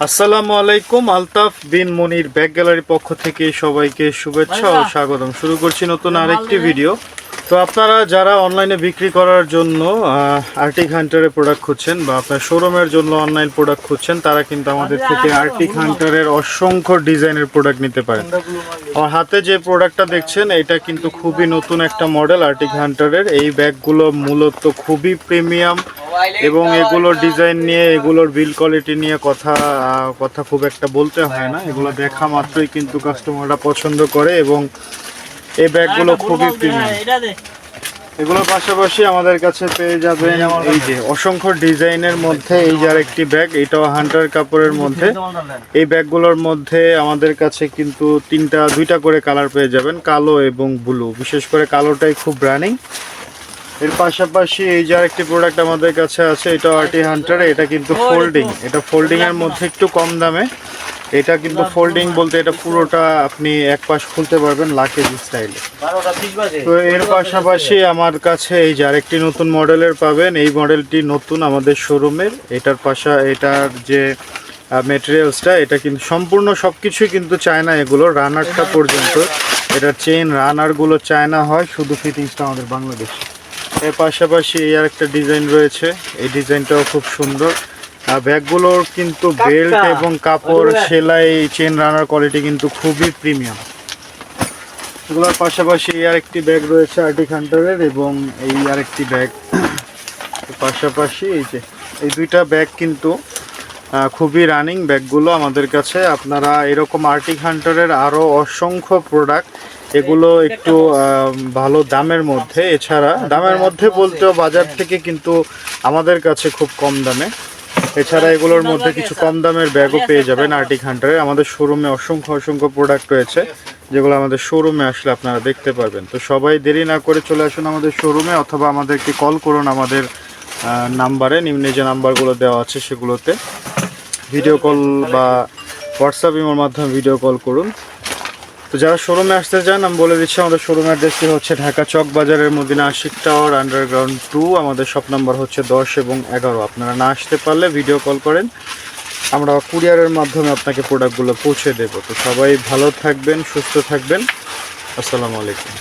আসসালামু আলাইকুম। আলতাফ বিন মনির ব্যাগ গ্যালারির পক্ষ থেকে সবাইকে শুভেচ্ছা ও স্বাগতম। শুরু করছি নতুন আরেকটি ভিডিও। তো আপনারা যারা অনলাইনে বিক্রি করার জন্য আর্টিক হান্টারের প্রোডাক্ট খুঁজছেন বা আপনার শোরুমের জন্য অনলাইন প্রোডাক্ট খুঁজছেন, তারা কিন্তু আমাদের থেকে আর্টিক হান্টারের অসংখ্য ডিজাইনের প্রোডাক্ট নিতে পারেন। আমার হাতে যে প্রোডাক্টটা দেখছেন এটা কিন্তু খুবই নতুন একটা মডেল আর্টিক হান্টারের। এই ব্যাগগুলো মূলত খুবই প্রিমিয়াম এবং এগুলোর ডিজাইন নিয়ে, এগুলোর বিল কোয়ালিটি নিয়ে কথা খুব একটা বলতে হয় না। এগুলো দেখা মাত্রই কিন্তু কাস্টমাররা পছন্দ করে এবং এই ব্যাগগুলো খুবই প্রিমিয়াম। এগুলোর পাশাপাশি আমাদের কাছে পেয়ে যাবেন এই যে অসংখ্য ডিজাইনের মধ্যে এই যে আরেকটি ব্যাগ, এটাও হান্টার কাপড়ের মধ্যে। এই ব্যাগগুলোর মধ্যে আমাদের কাছে কিন্তু দুইটা করে কালার পেয়ে যাবেন, কালো এবং ব্লু। বিশেষ করে কালোটাই খুব রানিং। এর পাশাপাশি এই যে আরেকটি প্রোডাক্ট আমাদের কাছে আছে, এটা আর্টিক হান্টার। এটা কিন্তু ফোল্ডিং, এটা ফোল্ডিং এর মধ্যে একটু কম দামে। এটা কিন্তু ফোল্ডিং বলতে এটা পুরোটা আপনি এক পাশ খুলতে পারবেন লাকেজ স্টাইলে। তো এর পাশাপাশি আমার কাছে এই যে আরেকটি নতুন মডেলের পাবেন। এই মডেলটি নতুন আমাদের শোরুমের। এটার যে মেটেরিয়ালসটা, এটা কিন্তু সম্পূর্ণ সবকিছুই কিন্তু চায়না। এগুলো রানারটা পর্যন্ত, এটা চেইন রানারগুলো চায়না হয়, শুধু ফিটিংসটা আমাদের বাংলাদেশে। এর পাশাপাশি এই আরেকটা ডিজাইন রয়েছে, এই ডিজাইনটাও খুব সুন্দর। ব্যাগগুলোর কিন্তু বেল্ট এবং কাপড়, সেলাই, চেন রানার কোয়ালিটি কিন্তু খুবই প্রিমিয়াম। এগুলোর পাশাপাশি এই আরেকটি ব্যাগ রয়েছে আর্টিক হান্টারের এবং এই আরেকটি ব্যাগ। পাশাপাশি এই দুইটা ব্যাগ কিন্তু খুবই রানিং ব্যাগগুলো আমাদের কাছে। আপনারা এরকম আর্টিক হান্টারের আরও অসংখ্য প্রোডাক্ট, এগুলো একটু ভালো দামের মধ্যে, এছাড়া দামের মধ্যে বলতেও বাজার থেকে কিন্তু আমাদের কাছে খুব কম দামে। এছাড়া এগুলোর মধ্যে কিছু কম দামের ব্যাগও পেয়ে যাবেন আর্টিক হান্টারের। আমাদের শোরুমে অসংখ্য প্রোডাক্ট রয়েছে, যেগুলো আমাদের শোরুমে আসলে আপনারা দেখতে পারবেন। তো সবাই দেরি না করে চলে আসুন আমাদের শোরুমে, অথবা আমাদেরকে কল করুন আমাদের নাম্বারে। নিম্নে যে নাম্বারগুলো দেওয়া আছে সেগুলোতে ভিডিও কল বা হোয়াটসঅ্যাপ ইমোর মাধ্যমে ভিডিও কল করুন। তো যারা শোরুমে আসতে চান, আমি বলে দিচ্ছি আমাদের শোরুমের অ্যাড্রেসটি হচ্ছে ঢাকা চক বাজারের মদিনা আশিক টাওয়ার, আন্ডারগ্রাউন্ড 2। আমাদের শপ নাম্বার হচ্ছে 10 এবং 11। আপনারা না আসতে পারলে ভিডিও কল করেন, আমরা কুরিয়ারের মাধ্যমে আপনাকে প্রোডাক্টগুলো পৌঁছে দেব। তো সবাই ভালো থাকবেন, সুস্থ থাকবেন। আসসালামু আলাইকুম।